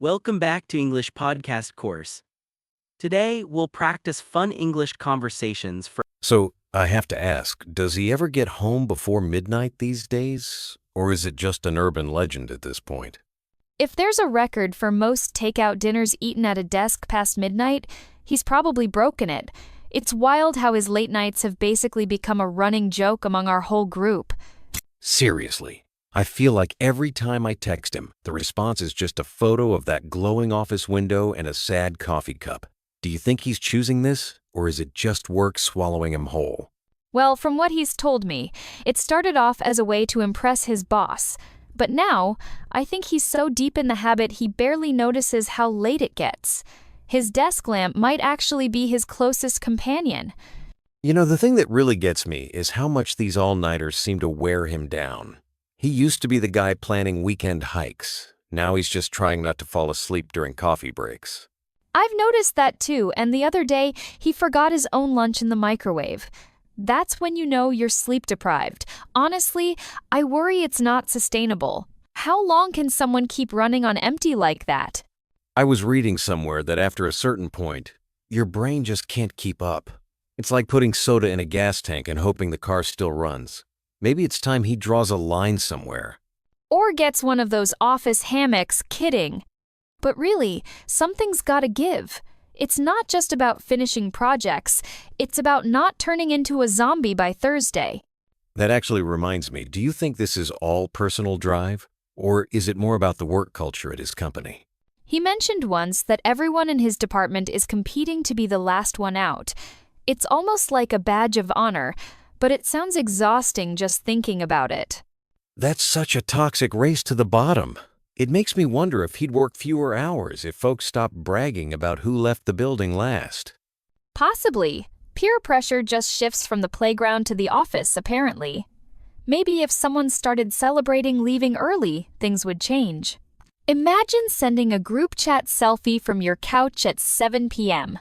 Welcome back to English Podcast course. Today, we'll practice fun English conversations for. So, I have to ask, does he ever get home before midnight these days? Or is it just an urban legend at this point? If there's a record for most takeout dinners eaten at a desk past midnight, he's probably broken it. It's wild how his late nights have basically become a running joke among our whole group. Seriously, I feel like every time I text him, the response is just a photo of that glowing office window and a sad coffee cup. Do you think he's choosing this, or is it just work swallowing him whole? Well, from what he's told me, it started off as a way to impress his boss. But now, I think he's so deep in the habit he barely notices how late it gets. His desk lamp might actually be his closest companion. You know, the thing that really gets me is how much these all-nighters seem to wear him down. He used to be the guy planning weekend hikes. Now he's just trying not to fall asleep during coffee breaks. I've noticed that too, and the other day, he forgot his own lunch in the microwave. That's when you know you're sleep-deprived. Honestly, I worry it's not sustainable. How long can someone keep running on empty like that? I was reading somewhere that after a certain point, your brain just can't keep up. It's like putting soda in a gas tank and hoping the car still runs. Maybe it's time he draws a line somewhere. Or gets one of those office hammocks, kidding. But really, something's gotta give. It's not just about finishing projects, it's about not turning into a zombie by Thursday. That actually reminds me, do you think this is all personal drive? Or is it more about the work culture at his company? He mentioned once that everyone in his department is competing to be the last one out. It's almost like a badge of honor, but it sounds exhausting just thinking about it. That's such a toxic race to the bottom. It makes me wonder if he'd work fewer hours if folks stopped bragging about who left the building last. Possibly. Peer pressure just shifts from the playground to the office, apparently. Maybe if someone started celebrating leaving early, things would change. Imagine sending a group chat selfie from your couch at 7 p.m.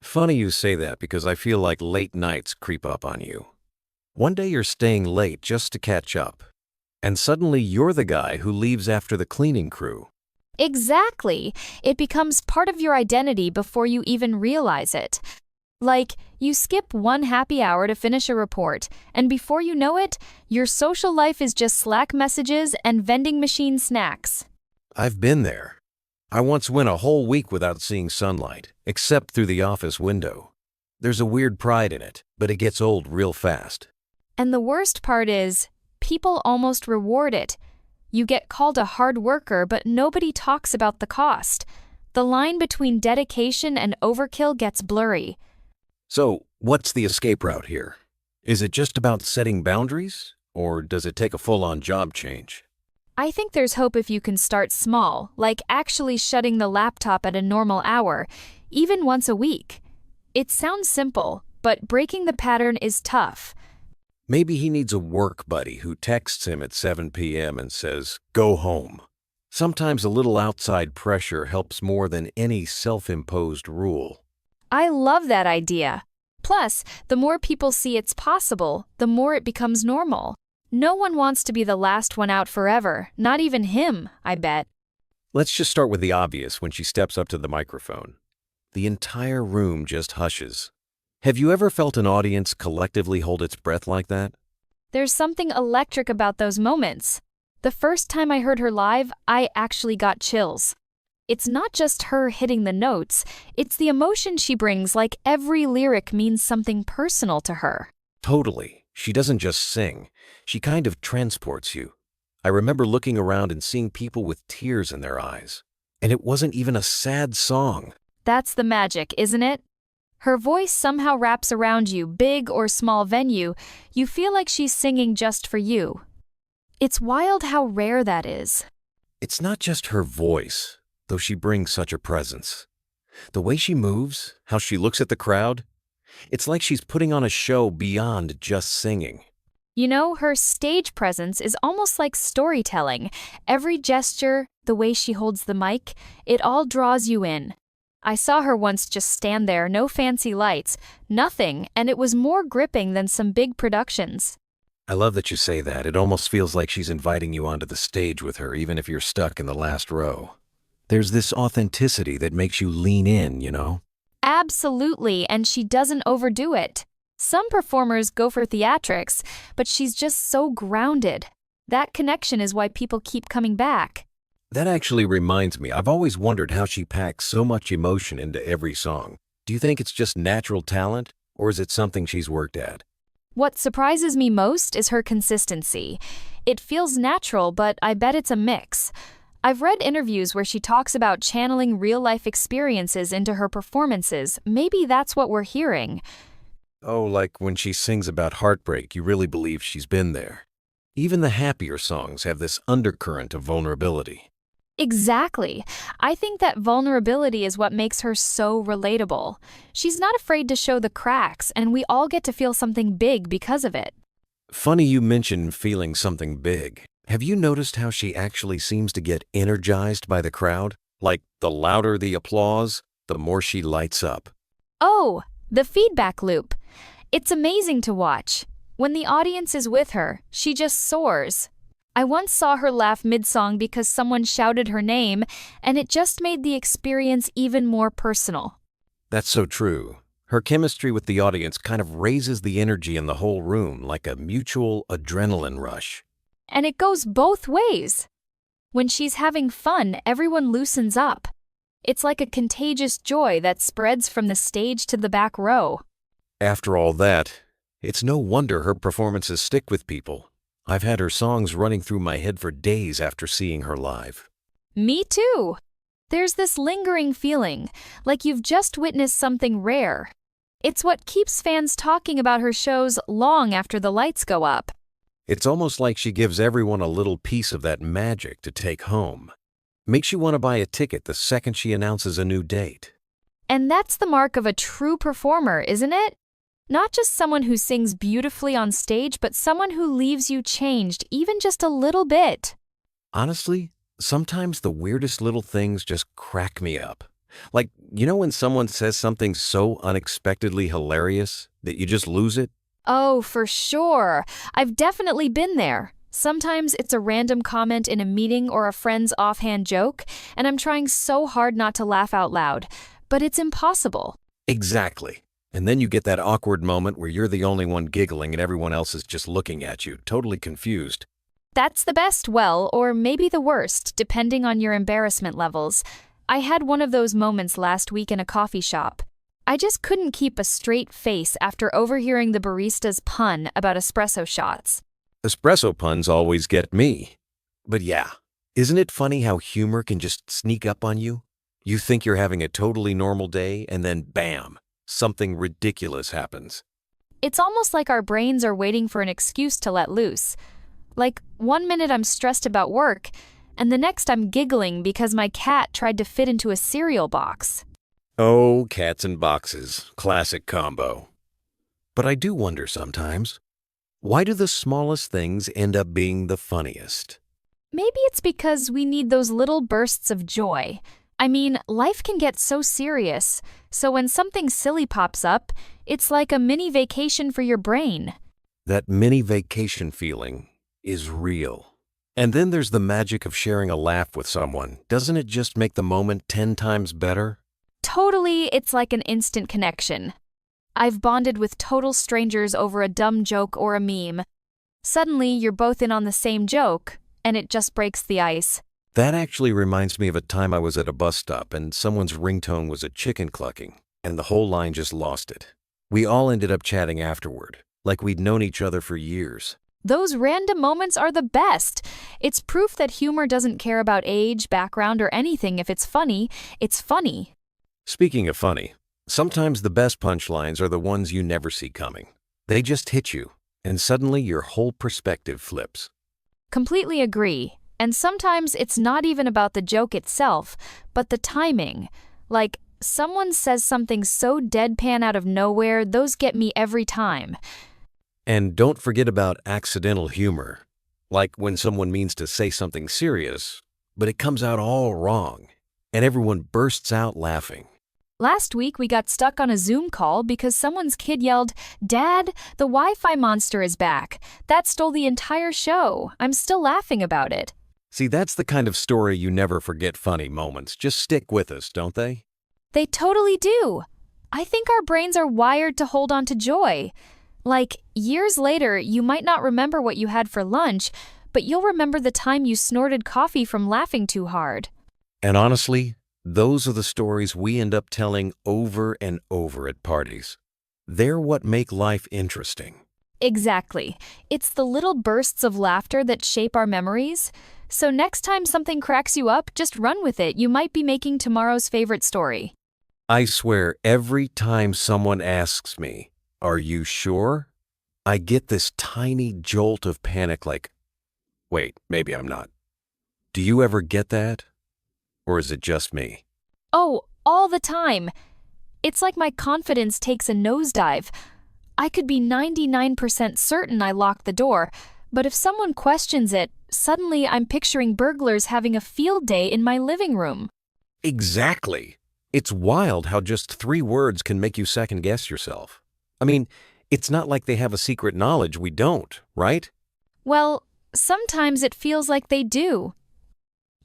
Funny you say that because I feel like late nights creep up on you. One day you're staying late just to catch up. And suddenly you're the guy who leaves after the cleaning crew. Exactly. It becomes part of your identity before you even realize it. Like, you skip one happy hour to finish a report, and before you know it, your social life is just Slack messages and vending machine snacks. I've been there. I once went a whole week without seeing sunlight, except through the office window. There's a weird pride in it, but it gets old real fast. And the worst part is, people almost reward it. You get called a hard worker, but nobody talks about the cost. The line between dedication and overkill gets blurry. So, what's the escape route here? Is it just about setting boundaries, or does it take a full-on job change? I think there's hope if you can start small, like actually shutting the laptop at a normal hour, even once a week. It sounds simple, but breaking the pattern is tough. Maybe he needs a work buddy who texts him at 7 p.m. and says, "Go home." Sometimes a little outside pressure helps more than any self-imposed rule. I love that idea. Plus, the more people see it's possible, the more it becomes normal. No one wants to be the last one out forever, not even him, I bet. Let's just start with the obvious when she steps up to the microphone. The entire room just hushes. Have you ever felt an audience collectively hold its breath like that? There's something electric about those moments. The first time I heard her live, I actually got chills. It's not just her hitting the notes, it's the emotion she brings, like every lyric means something personal to her. Totally. She doesn't just sing. She kind of transports you. I remember looking around and seeing people with tears in their eyes. And it wasn't even a sad song. That's the magic, isn't it? Her voice somehow wraps around you, big or small venue. You feel like she's singing just for you. It's wild how rare that is. It's not just her voice, though she brings such a presence. The way she moves, how she looks at the crowd, it's like she's putting on a show beyond just singing. You know, her stage presence is almost like storytelling. Every gesture, the way she holds the mic, it all draws you in. I saw her once just stand there, no fancy lights, nothing, and it was more gripping than some big productions. I love that you say that. It almost feels like she's inviting you onto the stage with her, even if you're stuck in the last row. There's this authenticity that makes you lean in, you know? Absolutely, and she doesn't overdo it. Some performers go for theatrics, but she's just so grounded. That connection is why people keep coming back. That actually reminds me, I've always wondered how she packs so much emotion into every song. Do you think it's just natural talent, or is it something she's worked at? What surprises me most is her consistency. It feels natural, but I bet it's a mix. I've read interviews where she talks about channeling real-life experiences into her performances. Maybe that's what we're hearing. Oh, like when she sings about heartbreak, you really believe she's been there. Even the happier songs have this undercurrent of vulnerability. Exactly. I think that vulnerability is what makes her so relatable. She's not afraid to show the cracks, and we all get to feel something big because of it. Funny you mentioned feeling something big. Have you noticed how she actually seems to get energized by the crowd? Like, the louder the applause, the more she lights up. Oh, the feedback loop. It's amazing to watch. When the audience is with her, she just soars. I once saw her laugh mid-song because someone shouted her name, and it just made the experience even more personal. That's so true. Her chemistry with the audience kind of raises the energy in the whole room like a mutual adrenaline rush. And it goes both ways. When she's having fun, everyone loosens up. It's like a contagious joy that spreads from the stage to the back row. After all that, it's no wonder her performances stick with people. I've had her songs running through my head for days after seeing her live. Me too. There's this lingering feeling, like you've just witnessed something rare. It's what keeps fans talking about her shows long after the lights go up. It's almost like she gives everyone a little piece of that magic to take home. Makes you want to buy a ticket the second she announces a new date. And that's the mark of a true performer, isn't it? Not just someone who sings beautifully on stage, but someone who leaves you changed, even just a little bit. Honestly, sometimes the weirdest little things just crack me up. Like, you know when someone says something so unexpectedly hilarious that you just lose it? Oh, for sure. I've definitely been there. Sometimes it's a random comment in a meeting or a friend's offhand joke, and I'm trying so hard not to laugh out loud, but it's impossible. Exactly. And then you get that awkward moment where you're the only one giggling and everyone else is just looking at you, totally confused. That's the best, well, or maybe the worst, depending on your embarrassment levels. I had one of those moments last week in a coffee shop. I just couldn't keep a straight face after overhearing the barista's pun about espresso shots. Espresso puns always get me. But yeah, isn't it funny how humor can just sneak up on you? You think you're having a totally normal day, and then bam, something ridiculous happens. It's almost like our brains are waiting for an excuse to let loose. Like, one minute I'm stressed about work, and the next I'm giggling because my cat tried to fit into a cereal box. Oh, cats and boxes, classic combo. But I do wonder sometimes, why do the smallest things end up being the funniest? Maybe it's because we need those little bursts of joy. I mean, life can get so serious, so when something silly pops up, it's like a mini vacation for your brain. That mini vacation feeling is real. And then there's the magic of sharing a laugh with someone. Doesn't it just make the moment 10 times better? Totally, it's like an instant connection. I've bonded with total strangers over a dumb joke or a meme. Suddenly, you're both in on the same joke, and it just breaks the ice. That actually reminds me of a time I was at a bus stop and someone's ringtone was a chicken clucking, and the whole line just lost it. We all ended up chatting afterward, like we'd known each other for years. Those random moments are the best. It's proof that humor doesn't care about age, background, or anything. If it's funny, it's funny. Speaking of funny, sometimes the best punchlines are the ones you never see coming. They just hit you, and suddenly your whole perspective flips. Completely agree. And sometimes it's not even about the joke itself, but the timing. Like, someone says something so deadpan out of nowhere, those get me every time. And don't forget about accidental humor. Like when someone means to say something serious, but it comes out all wrong, and everyone bursts out laughing. Last week, we got stuck on a Zoom call because someone's kid yelled, "Dad, the Wi-Fi monster is back." That stole the entire show. I'm still laughing about it. See, that's the kind of story you never forget. Funny moments just stick with us, don't they? They totally do. I think our brains are wired to hold on to joy. Like, years later, you might not remember what you had for lunch, but you'll remember the time you snorted coffee from laughing too hard. And honestly, those are the stories we end up telling over and over at parties. They're what make life interesting. Exactly. It's the little bursts of laughter that shape our memories. So next time something cracks you up, just run with it. You might be making tomorrow's favorite story. I swear, every time someone asks me, "Are you sure?" I get this tiny jolt of panic like, wait, maybe I'm not. Do you ever get that? Or is it just me? Oh, all the time. It's like my confidence takes a nosedive. I could be 99% certain I locked the door, but if someone questions it, suddenly I'm picturing burglars having a field day in my living room. Exactly. It's wild how just 3 words can make you second-guess yourself. I mean, it's not like they have a secret knowledge we don't, right? Well, sometimes it feels like they do.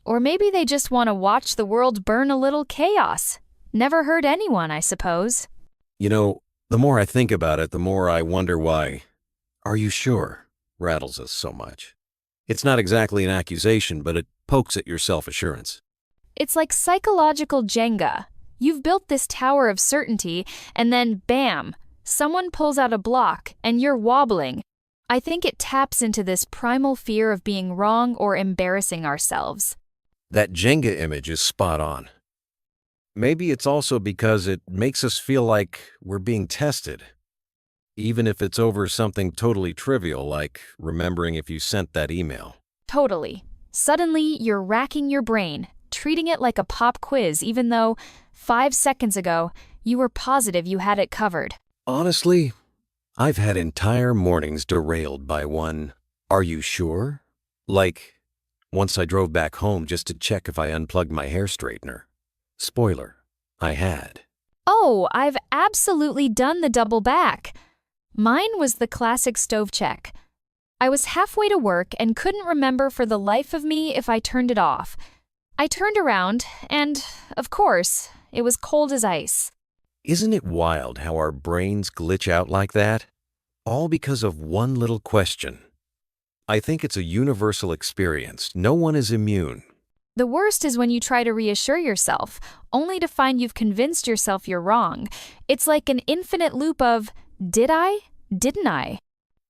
Or maybe they just want to watch the world burn a little chaos. Never hurt anyone, I suppose. You know, the more I think about it, the more I wonder why "Are you sure?" rattles us so much. It's not exactly an accusation, but it pokes at your self-assurance. It's like psychological Jenga. You've built this tower of certainty, and then bam, someone pulls out a block, and you're wobbling. I think it taps into this primal fear of being wrong or embarrassing ourselves. That Jenga image is spot on. Maybe it's also because it makes us feel like we're being tested, even if it's over something totally trivial like remembering if you sent that email. Totally. Suddenly, you're racking your brain, treating it like a pop quiz, even though 5 seconds ago, you were positive you had it covered. Honestly, I've had entire mornings derailed by one "Are you sure?" Like, once I drove back home just to check if I unplugged my hair straightener. Spoiler, I had. Oh, I've absolutely done the double back. Mine was the classic stove check. I was halfway to work and couldn't remember for the life of me if I turned it off. I turned around, and, of course, it was cold as ice. Isn't it wild how our brains glitch out like that? All because of one little question. I think it's a universal experience. No one is immune. The worst is when you try to reassure yourself, only to find you've convinced yourself you're wrong. It's like an infinite loop of, did I? Didn't I?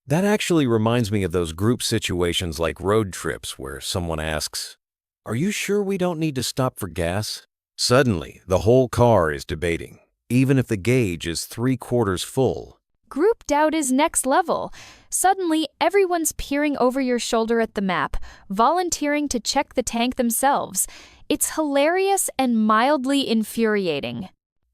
That actually reminds me of those group situations like road trips where someone asks, "Are you sure we don't need to stop for gas?" Suddenly, the whole car is debating, even if the gauge is 3/4 full. Group doubt is next level. Suddenly, everyone's peering over your shoulder at the map, volunteering to check the tank themselves. It's hilarious and mildly infuriating.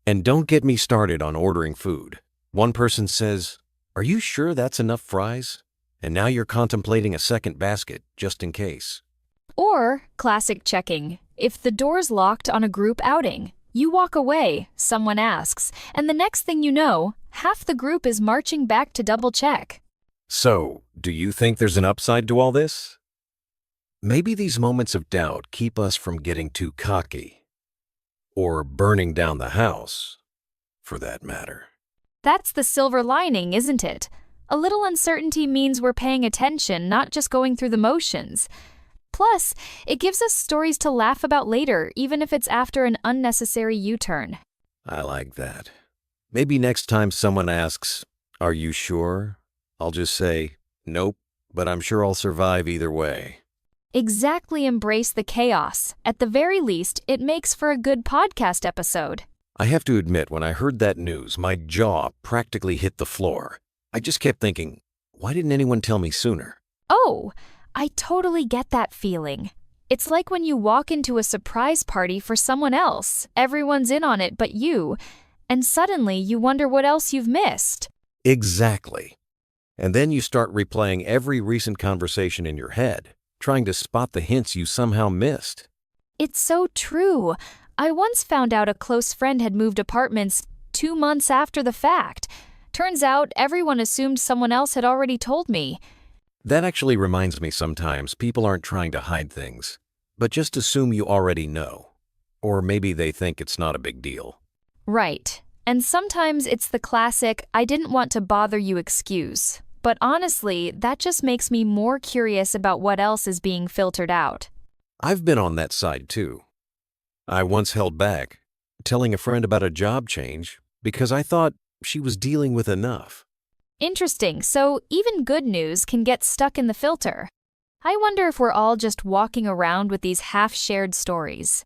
And don't get me started on ordering food. One person says, "Are you sure that's enough fries?" And now you're contemplating a second basket, just in case. Or, classic checking, if the door's locked on a group outing. You walk away, someone asks, and the next thing you know, half the group is marching back to double check. So, do you think there's an upside to all this? Maybe these moments of doubt keep us from getting too cocky. Or burning down the house, for that matter. That's the silver lining, isn't it? A little uncertainty means we're paying attention, not just going through the motions. Plus, it gives us stories to laugh about later, even if it's after an unnecessary U-turn. I like that. Maybe next time someone asks, "Are you sure?" I'll just say, "Nope, but I'm sure I'll survive either way." Exactly, embrace the chaos. At the very least, it makes for a good podcast episode. I have to admit, when I heard that news, my jaw practically hit the floor. I just kept thinking, why didn't anyone tell me sooner? Oh, I totally get that feeling. It's like when you walk into a surprise party for someone else. Everyone's in on it but you, and suddenly you wonder what else you've missed. Exactly. And then you start replaying every recent conversation in your head, trying to spot the hints you somehow missed. It's so true. I once found out a close friend had moved apartments 2 months after the fact. Turns out everyone assumed someone else had already told me. That actually reminds me sometimes people aren't trying to hide things, but just assume you already know. Or maybe they think it's not a big deal. Right. And sometimes it's the classic, I didn't want to bother you excuse. But honestly, that just makes me more curious about what else is being filtered out. I've been on that side too. I once held back, telling a friend about a job change because I thought she was dealing with enough. Interesting, so even good news can get stuck in the filter. I wonder if we're all just walking around with these half-shared stories.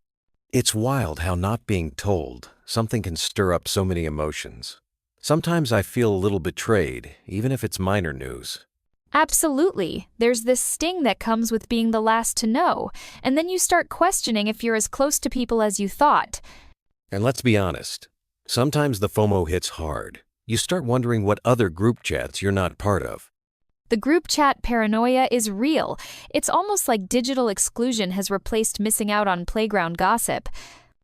It's wild how not being told something can stir up so many emotions. Sometimes I feel a little betrayed, even if it's minor news. Absolutely. There's this sting that comes with being the last to know, and then you start questioning if you're as close to people as you thought. And let's be honest, sometimes the FOMO hits hard. You start wondering what other group chats you're not part of. The group chat paranoia is real. It's almost like digital exclusion has replaced missing out on playground gossip.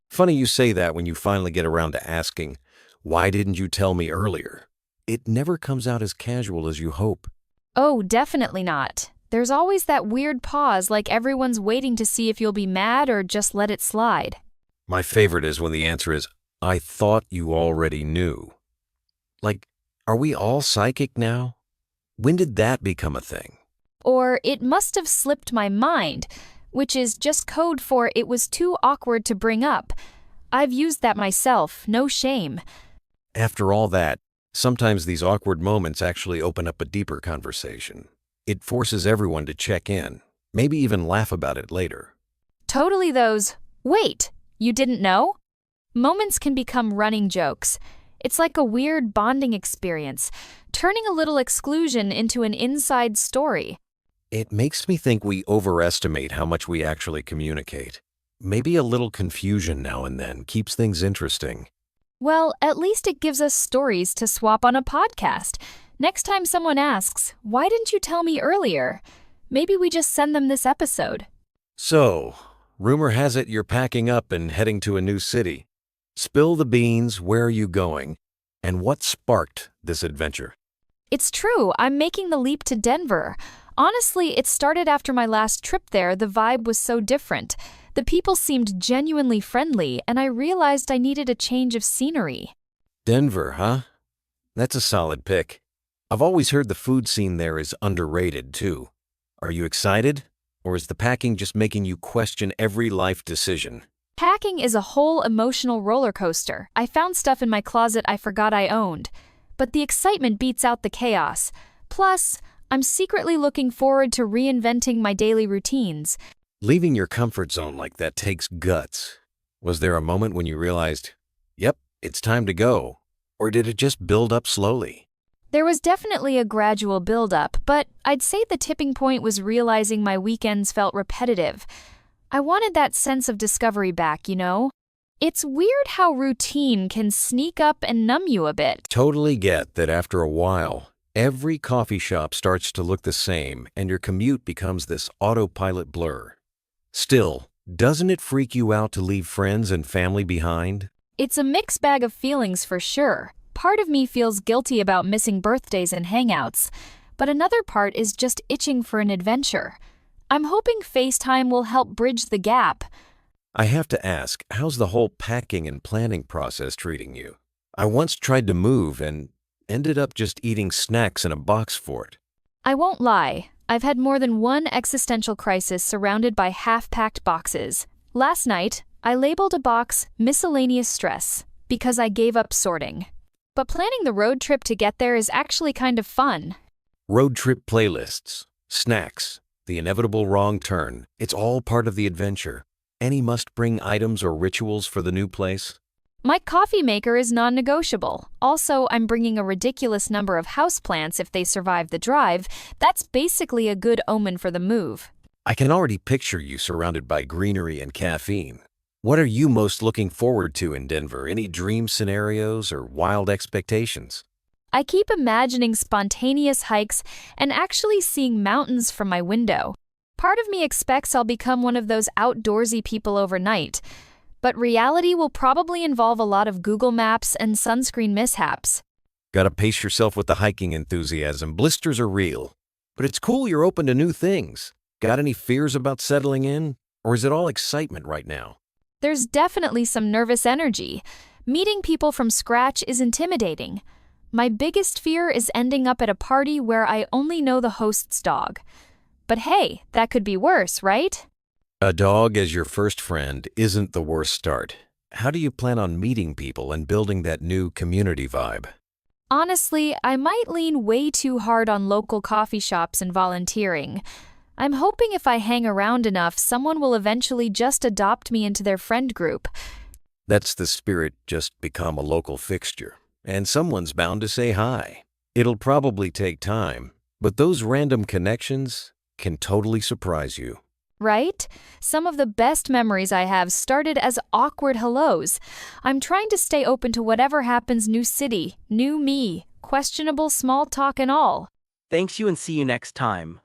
Funny you say that when you finally get around to asking, why didn't you tell me earlier? It never comes out as casual as you hope. Oh, definitely not. There's always that weird pause, like everyone's waiting to see if you'll be mad or just let it slide. My favorite is when the answer is, I thought you already knew. Like, are we all psychic now? When did that become a thing? Or it must have slipped my mind, which is just code for it was too awkward to bring up. I've used that myself, no shame. After all that, sometimes these awkward moments actually open up a deeper conversation. It forces everyone to check in, maybe even laugh about it later. Totally those, wait, you didn't know? Moments can become running jokes. It's like a weird bonding experience, turning a little exclusion into an inside story. It makes me think we overestimate how much we actually communicate. Maybe a little confusion now and then keeps things interesting. Well, at least it gives us stories to swap on a podcast. Next time someone asks, why didn't you tell me earlier? Maybe we just send them this episode. So, rumor has it you're packing up and heading to a new city. Spill the beans, where are you going? And what sparked this adventure? It's true, I'm making the leap to Denver. Honestly, it started after my last trip there. The vibe was so different. The people seemed genuinely friendly, and I realized I needed a change of scenery. Denver, huh? That's a solid pick. I've always heard the food scene there is underrated, too. Are you excited? Or is the packing just making you question every life decision? Packing is a whole emotional roller coaster. I found stuff in my closet I forgot I owned. But the excitement beats out the chaos. Plus, I'm secretly looking forward to reinventing my daily routines. Leaving your comfort zone like that takes guts. Was there a moment when you realized, yep, it's time to go? Or did it just build up slowly? There was definitely a gradual build-up, but I'd say the tipping point was realizing my weekends felt repetitive. I wanted that sense of discovery back, you know? It's weird how routine can sneak up and numb you a bit. Totally get that after a while, every coffee shop starts to look the same and your commute becomes this autopilot blur. Still, doesn't it freak you out to leave friends and family behind? It's a mixed bag of feelings for sure. Part of me feels guilty about missing birthdays and hangouts, but another part is just itching for an adventure. I'm hoping FaceTime will help bridge the gap. I have to ask, how's the whole packing and planning process treating you? I once tried to move and ended up just eating snacks in a box fort. I won't lie, I've had more than one existential crisis surrounded by half-packed boxes. Last night, I labeled a box miscellaneous stress because I gave up sorting. But planning the road trip to get there is actually kind of fun. Road trip playlists, snacks, the inevitable wrong turn, it's all part of the adventure. Any must-bring items or rituals for the new place? My coffee maker is non-negotiable. Also, I'm bringing a ridiculous number of houseplants if they survive the drive. That's basically a good omen for the move. I can already picture you surrounded by greenery and caffeine. What are you most looking forward to in Denver? Any dream scenarios or wild expectations? I keep imagining spontaneous hikes and actually seeing mountains from my window. Part of me expects I'll become one of those outdoorsy people overnight, but reality will probably involve a lot of Google Maps and sunscreen mishaps. Gotta pace yourself with the hiking enthusiasm. Blisters are real. But it's cool you're open to new things. Got any fears about settling in? Or is it all excitement right now? There's definitely some nervous energy. Meeting people from scratch is intimidating. My biggest fear is ending up at a party where I only know the host's dog. But hey, that could be worse, right? A dog as your first friend isn't the worst start. How do you plan on meeting people and building that new community vibe? Honestly, I might lean way too hard on local coffee shops and volunteering. I'm hoping if I hang around enough, someone will eventually just adopt me into their friend group. That's the spirit, just become a local fixture. And someone's bound to say hi. It'll probably take time, but those random connections can totally surprise you. Right? Some of the best memories I have started as awkward hellos. I'm trying to stay open to whatever happens, new city, new me, questionable small talk and all. Thanks you and see you next time.